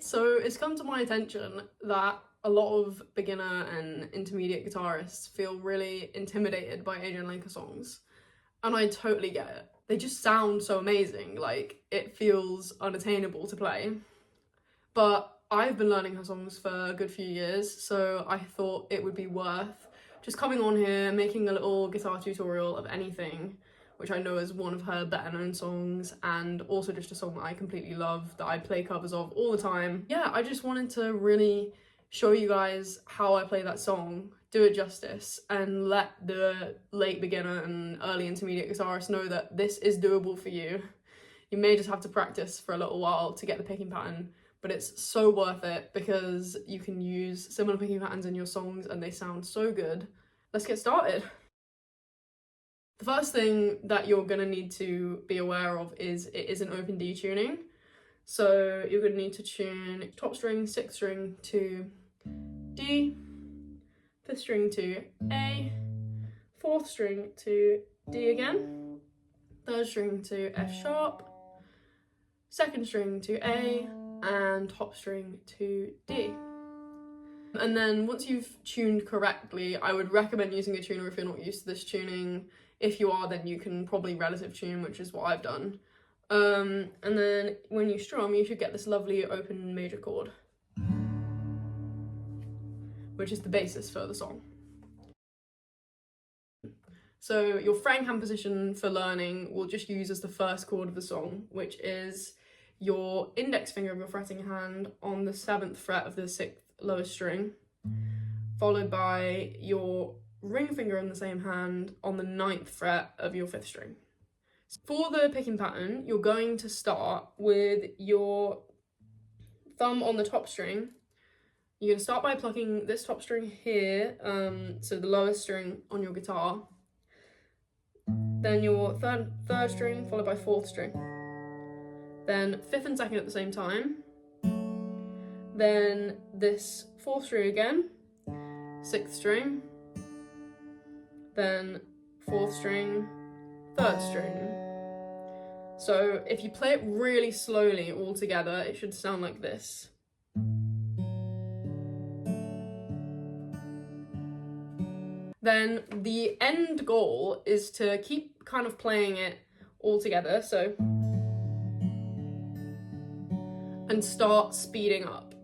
So it's come to my attention that a lot of beginner and intermediate guitarists feel really intimidated by Adrianne Lenker songs, and I totally get it. They just sound so amazing, like it feels unattainable to play. But I've been learning her songs for a good few years, so I thought it would be worth just coming on here, making a little guitar tutorial of anything, which I know is one of her better known songs, and also just a song that I completely love, that I play covers of all the time. Yeah, I just wanted to really show you guys how I play that song, do it justice, and let the late beginner and early intermediate guitarist know that this is doable for you. You may just have to practice for a little while to get the picking pattern, but it's so worth it because you can use similar picking patterns in your songs and they sound so good. Let's get started. The first thing that you're going to need to be aware of is it is an open D tuning. So you're going to need to tune top string, 6th string to D, 5th string to A, 4th string to D again, 3rd string to F sharp, 2nd string to A, and top string to D. And then once you've tuned correctly, I would recommend using a tuner if you're not used to this tuning. If you are, then you can probably relative tune, which is what I've done. And then when you strum, you should get this lovely open major chord, which is the basis for the song. So your fretting hand position for learning we'll just use as the first chord of the song, which is your index finger of your fretting hand on the 7th fret of the 6th lowest string, followed by your ring finger in the same hand on the 9th fret of your 5th string. For the picking pattern, you're going to start with your thumb on the top string. You're going to start by plucking this top string here, so the lowest string on your guitar, then your third string followed by 4th string, then 5th and 2nd at the same time, then this 4th string again, 6th string, then 4th string, 3rd string. So if you play it really slowly all together, it should sound like this. Then the end goal is to keep kind of playing it all together, so, and start speeding up.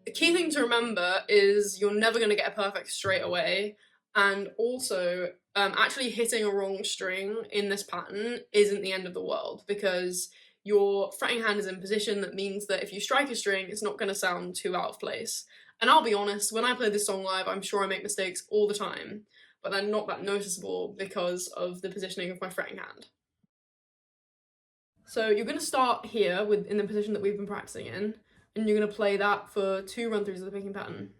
The key thing to remember is you're never going to get a perfect straight away, and also actually hitting a wrong string in this pattern isn't the end of the world, because your fretting hand is in position. That means that if you strike a string, it's not going to sound too out of place. And I'll be honest, when I play this song live, I'm sure I make mistakes all the time, but they're not that noticeable because of the positioning of my fretting hand. So you're going to start here in the position that we've been practicing in, and you're going to play that for 2 run-throughs of the picking pattern.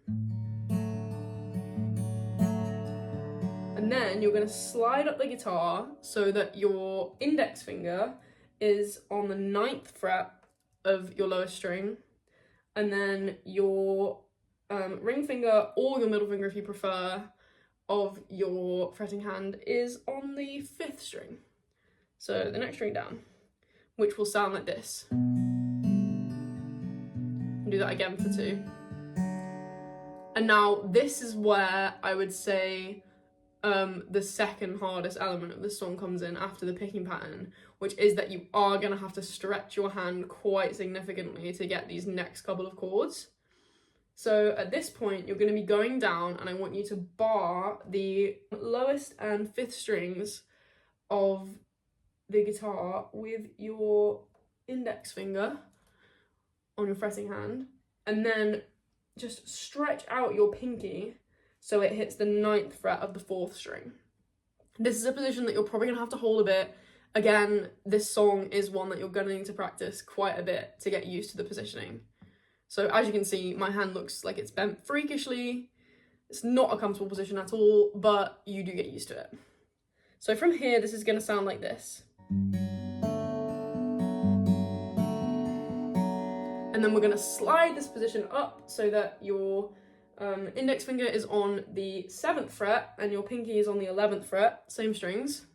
And then you're going to slide up the guitar so that your index finger is on the 9th fret of your lowest string, and then your ring finger, or your middle finger if you prefer, of your fretting hand is on the 5th string. So the next string down, which will sound like this. Do that again for 2. And now this is where I would say the second hardest element of the song comes in after the picking pattern, which is that you are going to have to stretch your hand quite significantly to get these next couple of chords. So at this point you're going to be going down, and I want you to bar the lowest and 5th strings of the guitar with your index finger on your fretting hand, and then just stretch out your pinky so it hits the 9th fret of the 4th string. This is a position that you're probably going to have to hold a bit. Again, this song is one that you're going to need to practice quite a bit to get used to the positioning. So as you can see, my hand looks like it's bent freakishly. It's not a comfortable position at all, but you do get used to it. So from here, this is going to sound like this. And then we're going to slide this position up so that your Index finger is on the 7th fret and your pinky is on the 11th fret, same strings.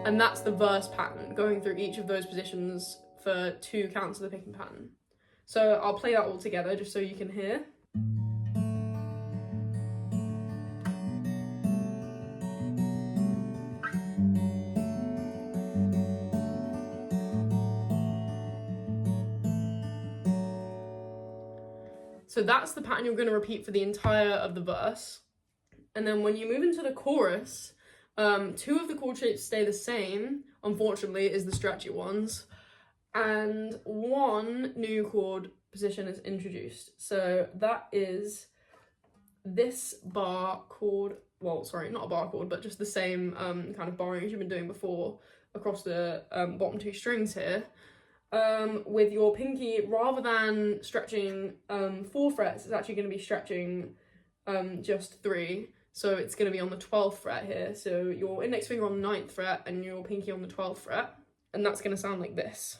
And that's the verse pattern, going through each of those positions for 2 counts of the picking pattern. So I'll play that all together just so you can hear. So that's the pattern you're going to repeat for the entire of the verse. And then when you move into the chorus, 2 of the chord shapes stay the same, unfortunately, is the stretchy ones. And 1 new chord position is introduced. So that is this bar chord, well, sorry, not a bar chord, but just the same kind of barring as you've been doing before across the bottom 2 strings here. With your pinky, rather than stretching 4 frets, it's actually going to be stretching just 3. So it's going to be on the 12th fret here. So your index finger on the 9th fret and your pinky on the 12th fret. And that's going to sound like this.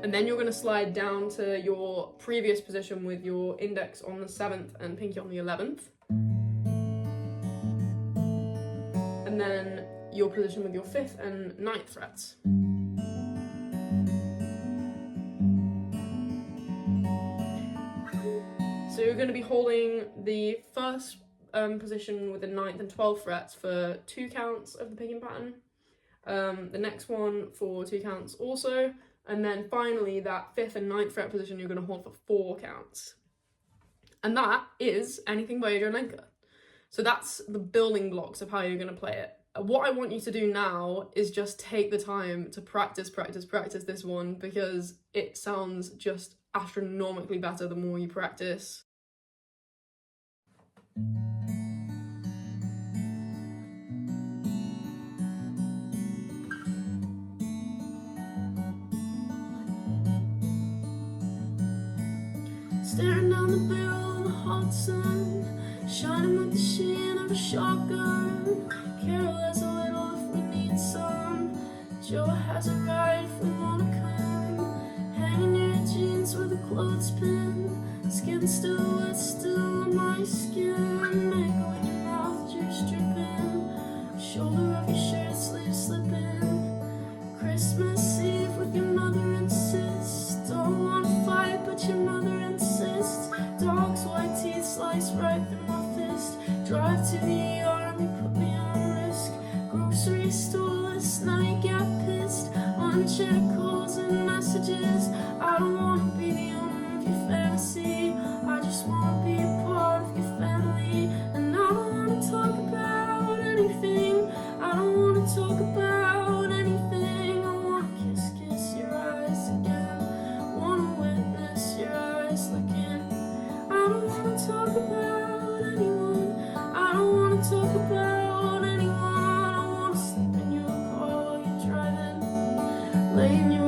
And then you're going to slide down to your previous position with your index on the 7th and pinky on the 11th. And then your position with your 5th and 9th frets. So you're going to be holding the first position with the 9th and 12th frets for 2 counts of the picking pattern. The next one for 2 counts also. And then finally that 5th and 9th fret position you're going to hold for 4 counts. And that is Anything by Adrianne Lenker. So that's the building blocks of how you're going to play it. What I want you to do now is just take the time to practice this one, because it sounds just astronomically better the more you practice. Staring down the barrel of the hot sun, shining like the sheen of a shotgun. Carol has a little if we need some. Joe has a ride if we wanna come. Hanging near your jeans with a clothespin. Skin still wet, still on my skin. Mango in your mouth, juice dripping. Shoulder of your shirt, sleeve slipping. Christmas Eve with your mother and sis. Don't wanna fight, but your mother insists. Dog's white teeth slice right through my fist. Drive to the ER and you put me on risk. Grocery store last night, got pissed. Unchecked calls and messages. I don't wanna be the owner of your fantasy. I just wanna be a part of your family. And I don't wanna talk about anything. I don't wanna talk about anything. I wanna kiss your eyes again. Wanna witness your eyes looking. I don't wanna talk about anyone. I don't wanna talk about anyone. I wanna sleep in your car while you're driving. Lay in your